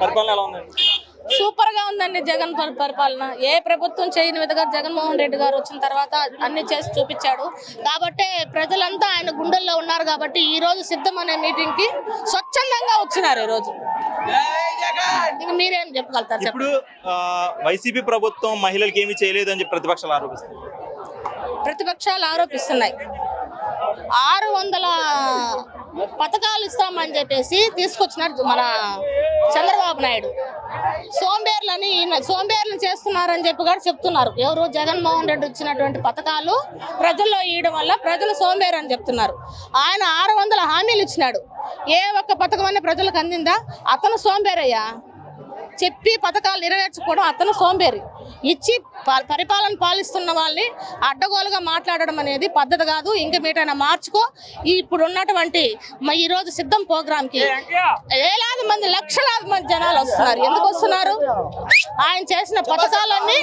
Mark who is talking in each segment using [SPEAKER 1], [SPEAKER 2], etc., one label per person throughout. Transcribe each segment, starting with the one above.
[SPEAKER 1] పరిపాలన ఎలా ఉందండి?
[SPEAKER 2] సూపర్ గా ఉందండి జగన్ పరిపాలన. ఏ ప్రభుత్వం చేయని విధంగా జగన్మోహన్ రెడ్డి గారు వచ్చిన తర్వాత అన్ని చేసి చూపించాడు. కాబట్టి ప్రజలంతా ఆయన గుండెల్లో ఉన్నారు. కాబట్టి ఈ రోజు సిద్ధం అనే మీటింగ్ కి స్వచ్ఛందంగా వచ్చినారు. ఈ రోజు మీరేం చెప్పగలుగుతారు?
[SPEAKER 1] ఇప్పుడు వైసీపీ ప్రభుత్వం మహిళలకు ఏమీ చేయలేదు అని చెప్పి
[SPEAKER 2] ప్రతిపక్షాలు ఆరోపిస్తున్నాయి. 600 పథకాలు ఇస్తామని చెప్పేసి తీసుకొచ్చినారు మన చంద్రబాబు నాయుడు. సోంబేర్లను చేస్తున్నారని చెప్పి కూడా చెప్తున్నారు. ఎవరు? జగన్మోహన్ రెడ్డి ఇచ్చినటువంటి పథకాలు ప్రజల్లో ఇవ్వడం వల్ల ప్రజలు సోంబేరు అని చెప్తున్నారు. ఆయన 600 హామీలు ఇచ్చినాడు. ఏ ఒక్క పథకం అనే ప్రజలకు అందిందా? అతను సోంబేరయ్యా. చెప్పి పథకాలు నెరవేర్చుకోవడం అతను సోంబేరి. ఇచ్చి పరిపాలన పాలిస్తున్న వాళ్ళని అడ్డగోలుగా మాట్లాడడం అనేది పద్ధతి కాదు. ఇంక మీటైనా మార్చుకో. ఇప్పుడు ఉన్నటువంటి ఈరోజు సిద్ధం ప్రోగ్రామ్ కి వేలాది మంది, లక్షలాది మంది జనాలు వస్తున్నారు. ఎందుకు వస్తున్నారు? ఆయన చేసిన పథకాలన్నీ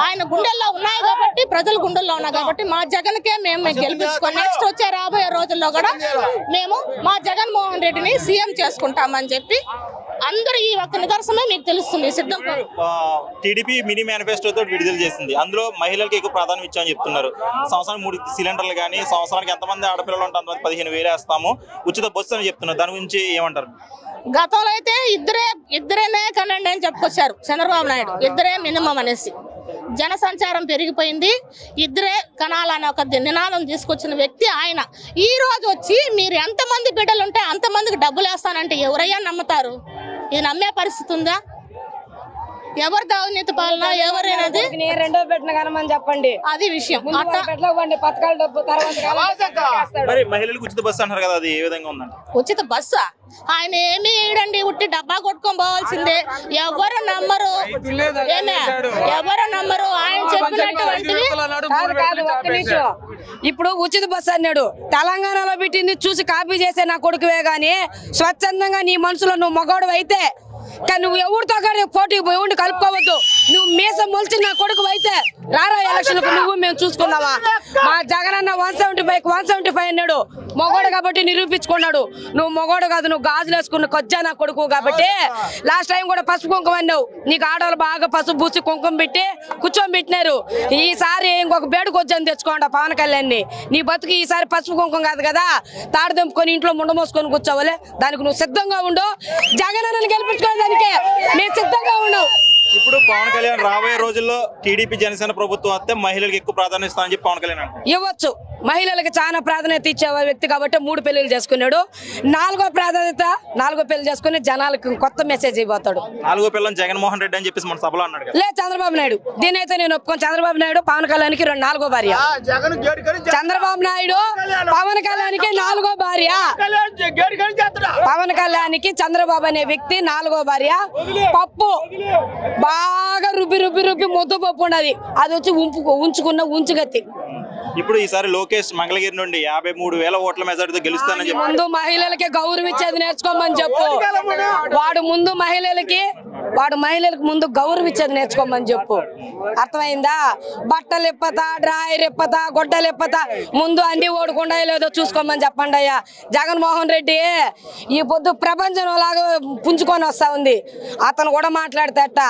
[SPEAKER 2] ఆయన గుండెల్లో ఉన్నాయి కాబట్టి, ప్రజల గుండెల్లో ఉన్నాయి కాబట్టి మా జగన్కే మేము గెలిపించుకొని నెక్స్ట్ వచ్చే రాబోయే రోజుల్లో కూడా మేము మా జగన్మోహన్ రెడ్డిని సీఎం చేసుకుంటామని చెప్పి అందరూ ఈ ఒక్క నిదర్శనమే మీకు తెలుస్తుంది. సిద్ధం
[SPEAKER 1] టీడీపీ మినీ మేనిఫెస్టోతో విడుదల చేసింది. అందులో మహిళలకు ఎక్కువ ప్రాధాన్యం ఇచ్చామని చెప్తున్నారు. సంవత్సరానికి 3 సిలిండర్లు కానీ, సంవత్సరానికి ఎంతమంది ఆడపిల్లలు ఉంటే అంతమంది 15,000 వేస్తాము, ఉచిత బస్సు అని చెప్తున్నారు. దాని గురించి ఏమంటారు?
[SPEAKER 2] గతంలో అయితే ఇద్దరేనే కనండి అని చెప్పుకొచ్చారు చంద్రబాబు నాయుడు. ఇద్దరే మినిమం అనేసి జన సంచారం పెరిగిపోయింది. ఇద్దరే కనాలని ఒక నినాదం తీసుకొచ్చిన వ్యక్తి ఆయన. ఈ రోజు వచ్చి మీరు ఎంతమంది బిడ్డలు ఉంటే అంతమందికి డబ్బులు వేస్తానంటే ఎవరయ్యా నమ్ముతారు? ఇది నమ్మే పరిస్థితి ఉందా? ఎవరు అవినీతి పాలన? ఎవరైనది?
[SPEAKER 3] రెండో పెట్టిన కనమని చెప్పండి. అది విషయం. పథకాల డబ్బు
[SPEAKER 1] మరి మహిళలకు ఉచిత బస్సు అంటారు కదా, అది ఏ విధంగా ఉందండి?
[SPEAKER 2] ఉచిత బస్సు ఆయన ఏమి వేయడండి, ఉట్టి డబ్బా కొట్టుకొని పోవాల్సిందే. ఎవరు నమ్మరు, ఎవరు నమ్మరు. ఆయన చెప్పినటువంటివి
[SPEAKER 3] ఇప్పుడు ఉచిత బస్సు అన్నాడు. తెలంగాణలో పెట్టింది చూసి కాపీ చేసే నా కొడుకువే గాని స్వచ్ఛందంగా నీ మనసులో నువ్వు మగవాడు అయితే, కానీ నువ్వు ఎవరితో పోటీ ఎవరిని కలుపుకోవద్దు. నువ్వు మీసం మొలిచి నా కొడుకు అయితే రారా ఎలక్షన్లకు నువ్వు మేము చూసుకున్నావా? మా జగన్ అన్న 175 అన్నాడు. మొగోడు కాబట్టి నిరూపించుకున్నాడు. నువ్వు మొగోడు కాదు, నువ్వు గాజులు వేసుకున్న కొజ్జా నా కొడుకు కాబట్టి. లాస్ట్ టైం కూడా పసుపు కుంకుమ అన్నావు. నీకు ఆడవాళ్ళు బాగా పసుపు పూసి కుంకుమ పెట్టి కూర్చోబెట్టినారు. ఈసారి ఇంకొక బేడు కొజ్జని తెచ్చుకోండి పవన్ కళ్యాణ్ని. నీ బతుకు ఈసారి పసుపు కుంకుమ కాదు కదా, తాడు దింపుకొని ఇంట్లో ముండ మోసుకొని కూర్చోవాలి. దానికి నువ్వు సిద్ధంగా ఉండు. జగన్ అన్నని గెలిపించుకోవడానికి మేము సిద్ధంగా ఉన్నావు.
[SPEAKER 1] ఇప్పుడు పవన్ కళ్యాణ్ రాబోయే రోజుల్లో టీడీపీ జనసేన ప్రభుత్వం వస్తే మహిళలకు ఎక్కువ ప్రాధాన్యత ఇస్తామని చెప్పి పవన్ కళ్యాణ్
[SPEAKER 3] ఇవ్వచ్చు. మహిళలకు చాలా ప్రాధాన్యత ఇచ్చే వ్యక్తి కాబట్టి 3 పెళ్లిళ్ళు చేసుకున్నాడు. 4వ ప్రాధాన్యత 4వ పెళ్లి చేసుకుని జనాలకు కొత్త మెసేజ్ ఇవ్వతాడు.
[SPEAKER 1] 4వ పిల్లని జగన్మోహన్ రెడ్డి అని చెప్పేసి మన సభలో అన్నాడు.
[SPEAKER 3] లేదు చంద్రబాబు నాయుడు. దీనైతే నేను ఒప్పుకోను. చంద్రబాబు నాయుడు పవన్ కళ్యాణ్కి 4వ భార్య. చంద్రబాబు నాయుడు పవన్ కళ్యాణ్కి 4వ భార్య. పవన్ కళ్యాణ్కి చంద్రబాబు అనే వ్యక్తి 4వ భార్య. పప్పు బాగా రుబ్బి ముద్దు పప్పు ఉన్నది. అది వచ్చి ఉంచుకున్న ఉంచుగత్తి.
[SPEAKER 1] ఇప్పుడు ఈసారి లోకేష్ మంగళగిరి నుండి 53,000 ఓట్ల మెజారిటీతో గెలుస్తానని చెప్పి
[SPEAKER 3] ముందు మహిళలకి గౌరవించేది నేర్చుకోమని చెప్పు. వాడు మహిళలకు ముందు గౌరవించేది నేర్చుకోమని చెప్పు. అర్థమైందా? బట్టలు ఇప్పతా, డ్రాయర్ ఇప్పతా, గొడ్డలు ఇప్పతా, ముందు అన్ని ఓడకుండా లేదో చూసుకోమని చెప్పండి అయ్యా. జగన్మోహన్ రెడ్డి ఈ పొద్దు ప్రపంచం లాగా పుంజుకొని వస్తా ఉంది. అతను కూడా మాట్లాడతాట.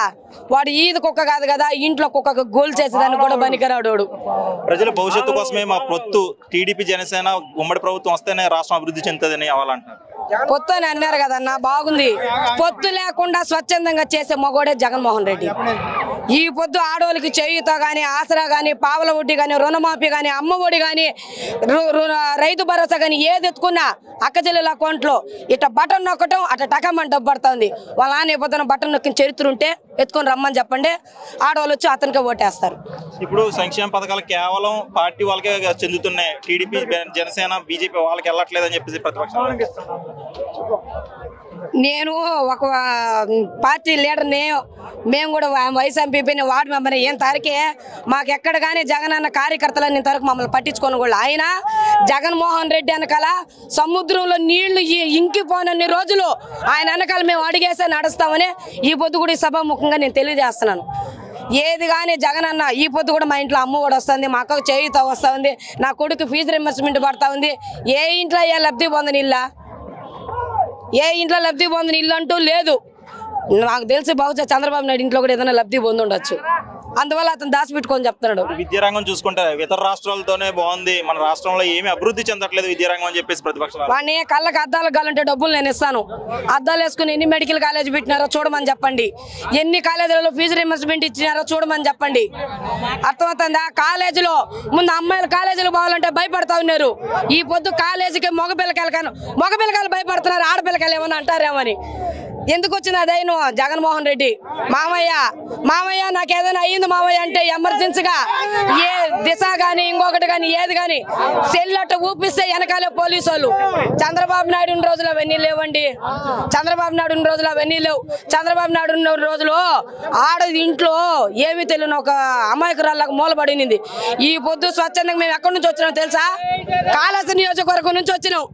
[SPEAKER 3] వాడు ఈది కుక్క కాదు కదా, ఇంట్లో కుక్కకు గోల్ చేసేదాన్ని కూడా పనికిరాడు.
[SPEAKER 1] ప్రజల భవిష్యత్తు కోసమే మా పొత్తు టీడీపీ జనసేన ఉమ్మడి ప్రభుత్వం వస్తేనే రాష్ట్రం అభివృద్ధి చెందుతుందని అవ్వాలంటారు.
[SPEAKER 3] పొత్తు అని అన్నారు కదన్నా, బాగుంది. పొత్తు లేకుండా స్వచ్ఛందంగా చేసే మగోడే జగన్మోహన్ రెడ్డి. ఈ పొద్దు ఆడోళ్ళకి చేయుతో గానీ, ఆసరా గానీ, పావల వడ్డీ గానీ, రుణమాఫీ గానీ, అమ్మ ఒడి గానీ, రైతు భరోసా గానీ ఏది ఎత్తుకున్నా అక్కచెల్లెల అకౌంట్లో ఇట్లా బటన్ నొక్కటం అట్లా టకమని డబ్బు పడుతుంది. వాళ్ళ నాన్న పొద్దున బటన్ నొక్కిన చరిత్ర ఉంటే ఎత్తుకొని రమ్మని చెప్పండి. ఆడవాళ్ళు వచ్చి అతనికే ఓటేస్తారు.
[SPEAKER 1] ఇప్పుడు సంక్షేమ పథకాలు కేవలం పార్టీ వాళ్ళకే చెందుతున్నాయి. టీడీపీ జనసేన బీజేపీ వాళ్ళకి వెళ్ళట్లేదని చెప్పేసి ప్రతిపక్షం.
[SPEAKER 3] నేను ఒక పార్టీ లీడర్ని, మేము కూడా వైస్ ఎంపీని, వార్డు మెంబర్ని. ఏం తరకే మాకు ఎక్కడ కానీ జగన్ అన్న కార్యకర్తలని ఇంతవరకు మమ్మల్ని పట్టించుకోను కూడా. ఆయన జగన్మోహన్ రెడ్డి వెనకాల సముద్రంలో నీళ్లు ఇంకిపోనన్ని రోజులు ఆయన వెనకాల మేము అడిగేసే నడుస్తామని ఈ పొద్దు కూడా ఈ సభాముఖంగా నేను తెలియజేస్తున్నాను. ఏది కానీ జగన్ అన్న ఈ పొద్దు కూడా మా ఇంట్లో అమ్మ కూడా వస్తుంది, మా అక్కకు చేయుత వస్తూ ఉంది, నా కొడుకు ఫీజు రింబర్స్మెంట్ పడతా ఉంది. ఏ ఇంట్లో లబ్ధి పొందని ఇల్లా, ఏ ఇంట్లో లబ్ధి పొందని ఇల్లు అంటూ లేదు. నాకు తెలిసి బహుశా చంద్రబాబు నాయుడు ఇంట్లో కూడా ఏదైనా లబ్ధి పొంది ఉండొచ్చు, అందువల్ల అతను దాచిపెట్టుకొని చెప్తున్నాడు.
[SPEAKER 1] విద్యారంగం చూసుకుంటే ఇతర రాష్ట్రాలతోనే బాగుంది, మన రాష్ట్రంలో ఏమి అభివృద్ధి చెందట్లేదు విద్యారంగం అని చెప్పేసి ప్రతిపక్షాలు.
[SPEAKER 3] వాడిని కళ్ళకి అద్దాలు కావాలంటే డబ్బులు నేను ఇస్తాను, అద్దాలు వేసుకుని ఎన్ని మెడికల్ కాలేజ్ పెట్టినారో చూడమని చెప్పండి, ఎన్ని కాలేజీలలో ఫీజు రింబర్స్మెంట్ ఇచ్చినారో చూడమని చెప్పండి. అర్థమవుతుందా? కాలేజీలో ముందు అమ్మాయిలు కాలేజీలు పోవాలంటే భయపడతా ఉన్నారు, ఈ పొద్దు కాలేజీకి మగపిల్లకాయలు భయపడుతున్నారు, ఆడపిల్లకాయలు ఏమన్నా అంటారేమని. ఎందుకు వచ్చింది అదైనా జగన్మోహన్ రెడ్డి మామయ్య నాకు ఏదైనా అయ్యింది మామయ్య అంటే ఎమర్జెన్సీగా ఏ దిశ గాని ఇంకొకటి గాని ఏది గాని సెల్లట్టు ఊపిస్తే వెనకాలే పోలీసు వాళ్ళు. చంద్రబాబు నాయుడు ఉన్న రోజులు అవన్నీ లేవండి, చంద్రబాబు నాయుడు ఉన్న రోజులు అవన్నీ లేవు. చంద్రబాబు నాయుడు ఉన్న రోజులు ఆడది ఇంట్లో ఏమీ తెలియని ఒక అమాయకురాళ్ళకు మూలబడింది. ఈ పొద్దు స్వచ్ఛందంగా మేము ఎక్కడి నుంచి వచ్చినాం తెలుసా? కాళాస్త్రి నియోజకవర్గం నుంచి వచ్చినాం,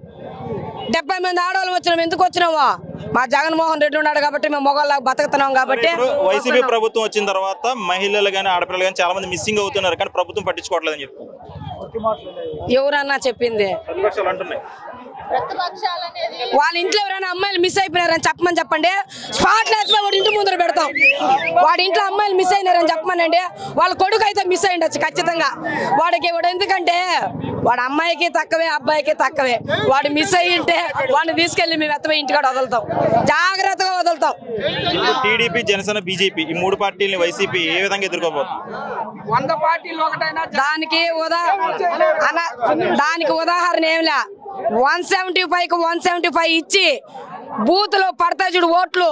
[SPEAKER 3] 70 మంది ఆడవాళ్ళు వచ్చినాం. ఎందుకు వచ్చినామో మా జగన్మోహన్ రెడ్డి ఉన్నాడు కాబట్టి మేము మొగల్లాగా బతుకుతున్నాం కాబట్టి.
[SPEAKER 1] వైసీపీ ప్రభుత్వం వచ్చిన తర్వాత మహిళలు గానీ ఆడపిల్లలు గానీ చాలా మంది మిస్సింగ్ అవుతున్నారు, కానీ ప్రభుత్వం పట్టించుకోవట్లేదని చెప్తున్నారు.
[SPEAKER 3] ఎవరన్నా చెప్పింది? వాళ్ళ ఇంట్లో ఎవరైనా అమ్మాయిలు మిస్ అయిపోయినారని చెప్పమని చెప్పండి, స్పాట్ లేకపోతే వాడి ఇంటి ముందర పెడతాం. వాడి ఇంట్లో అమ్మాయిలు మిస్ అయినారని చెప్పమనండి, వాళ్ళ కొడుకు అయితే మిస్ అయ్యిండొచ్చు ఖచ్చితంగా. వాడికి ఎందుకంటే వాడు అమ్మాయికి తక్కువే అబ్బాయికి తక్కువే, వాడు మిస్ అయ్యింటే వాడిని తీసుకెళ్లి మేము ఎత్తపోయి ఇంటికాడ వదులుతాం, జాగ్రత్తగా వదులుతాం.
[SPEAKER 1] టీడీపీ, జనసేన, బీజేపీ ఈ 3 పార్టీలని వైసీపీ ఏ విధంగా ఎదుర్కోబోతుంది?
[SPEAKER 3] 100 పార్టీలు ఒకటైనా దానికి ఉదాహరణ ఏమిలే. 175కి 175 ఇచ్చి బూత్ లో పడతా చూడు ఓట్లు,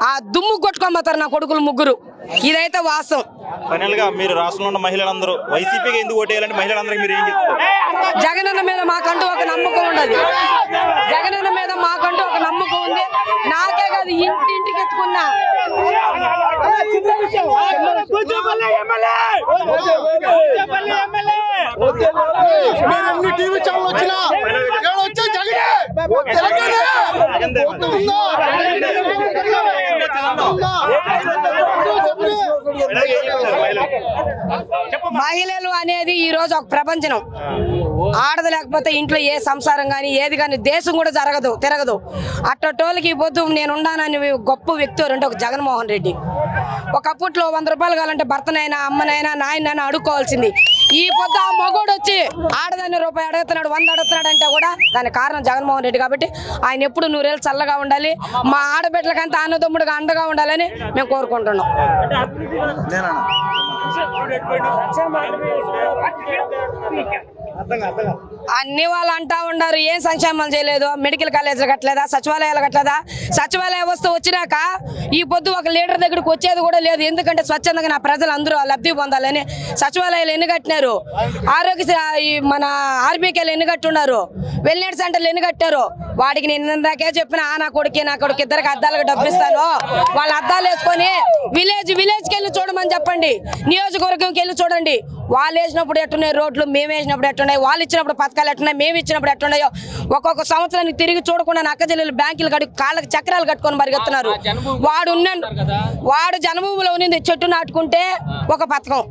[SPEAKER 3] ఆ దుమ్ము కొట్టుకోమతారు నా కొడుకులు ముగ్గురు. ఇదైతే వాస్తవం.
[SPEAKER 1] ఫైనల్ గా మీరు రాష్ట్రంలో ఉన్న మహిళలందరూ వైసీపీకి ఎందుకు ఓటేయాలంటే మహిళలందరికీ మీరు ఏం చెప్తారు?
[SPEAKER 3] జగనన్న మీద మాకంటూ ఒక నమ్మకం ఉండదు, జగనన్న మీద మాకంటూ ఒక నమ్మకం ఉంది. నాకే కాదు ఇంటింటికి ఎత్తుకున్నా
[SPEAKER 4] టీవీ ఛానల్ వచ్చినా
[SPEAKER 3] మహిళలు అనేది ఈ రోజు ఒక ప్రపంచం. ఆడది లేకపోతే ఇంట్లో ఏ సంసారం కానీ ఏది కానీ దేశం కూడా తిరగదు. అట్టోళ్ళకి ఈ పొద్దు నేను ఉన్నానని గొప్ప వ్యక్తి అంటే ఒక జగన్మోహన్ రెడ్డి. ఒకప్పట్లో 100 రూపాయలు కావాలంటే భర్తనైనా అమ్మనైనా నాయనైనా అడుక్కోవాల్సింది. ఈ పొద్దు ఆ మగోడు వచ్చి ఆడదాన్ని రూపాయి అడుగుతున్నాడు, 100 అడుగుతున్నాడు అంటే కూడా దానికి కారణం జగన్మోహన్ రెడ్డి. కాబట్టి ఆయన ఎప్పుడు 100 ఏళ్ళు చల్లగా ఉండాలి, మా ఆడబిడ్డలకంతా అన్నదమ్ముడుగా అండగా ఉండాలని మేము కోరుకుంటున్నాం. అన్ని వాళ్ళు అంటా ఉన్నారు ఏం సంక్షేమాలు చేయలేదు, మెడికల్ కాలేజీలు కట్టలేదా, సచివాలయాలు కట్టలేదా. సచివాలయ వ్యవస్థ వచ్చినాక ఈ పొద్దు ఒక లీడర్ దగ్గరికి వచ్చేది కూడా లేదు. ఎందుకంటే స్వచ్ఛందంగా నా ప్రజలు అందరూ లబ్ధి పొందాలని సచివాలయాలు ఎన్ని కట్టినారు, మన ఆర్బీకేలు ఎన్ని కట్టున్నారు, వెల్నెట్ సెంటర్లు ఎన్ని కట్టారు. వాడికి నేను ఇందాకే చెప్పిన నా కొడుకు ఇద్దరికి అద్దాలకు డబ్బిస్తాను, వాళ్ళ అద్దాలు వేసుకొని విలేజ్కి వెళ్ళి చూడమని చెప్పండి, నియోజకవర్గంకి వెళ్ళి చూడండి. వాళ్ళు వేసినప్పుడు ఎట్టున్నాయి రోడ్లు, మేము వేసినప్పుడు ఎట్టున్నాయి, వాళ్ళు ఇచ్చినప్పుడు పథకాలు ఎట్టున్నాయి, మేము ఇచ్చినప్పుడు ఎట్టున్నాయో. ఒక్కొక్క సంవత్సరానికి తిరిగి చూడకుండా అక్క చెల్లెలు బ్యాంకులు కాళ్ళకి చక్రాలు కట్టుకొని పరిగెత్తున్నారు. వాడు జన్మభూమిలో ఉన్నది చెట్టు నాటుకుంటే ఒక పథకం,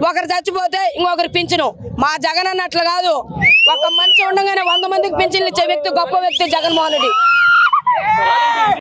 [SPEAKER 3] ఒకరు చచ్చిపోతే ఇంకొకరు పింఛను. మా జగన్ అన్నట్లు కాదు, ఒక మనిషి ఉండగానే 100 మందికి పింఛన్లు ఇచ్చే వ్యక్తి గొప్ప వ్యక్తి జగన్మోహన్ రెడ్డి.